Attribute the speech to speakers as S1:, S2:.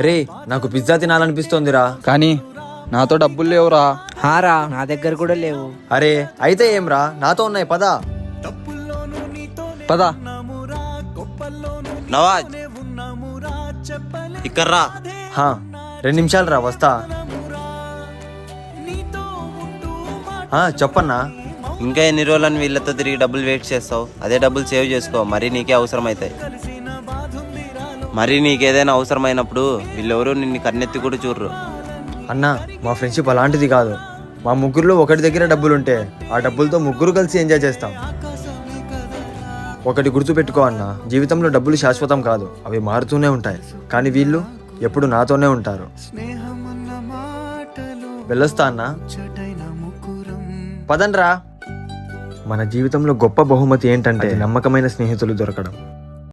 S1: రే నాకు పిజ్జా తినాలనిపిస్తోందిరా.
S2: కానీ నాతో డబ్బులు లేవురా.
S3: హారా నా దగ్గర కూడా లేవు.
S1: అరే అయితే ఏంరా, నాతో ఉన్నాయి పదా.
S2: పదా.
S4: నవాజ్ ఇక్కడ్రా.
S1: 2 నిమిషాలు రా, వస్తా. చెప్పన్నా.
S4: ఇంకా ఎన్ని రోజులని వీళ్ళతో తిరిగి డబ్బులు వెయిట్ చేస్తావు? అదే డబ్బులు సేవ్ చేసుకో, మరీ నీకే అవసరం అవుతాయి. మరి నీకేదైనా అవసరమైనప్పుడు వీళ్ళెవరూ నిన్ను కన్నెత్తి కూడా చూడరు.
S1: అన్నా మా ఫ్రెండ్షిప్ అలాంటిది కాదు. మా ముగ్గురులో ఒకటి దగ్గర డబ్బులుంటే ఆ డబ్బులతో ముగ్గురు కలిసి ఎంజాయ్ చేస్తాం. ఒకటి గుర్తుపెట్టుకో అన్న, జీవితంలో డబ్బులు శాశ్వతం కాదు, అవి మారుతూనే ఉంటాయి. కానీ వీళ్ళు ఎప్పుడు నాతోనే ఉంటారు. వెళ్ళొస్తా అన్న. పదండ్రా. మన జీవితంలో గొప్ప బహుమతి ఏంటంటే నమ్మకమైన స్నేహితులు దొరకడం.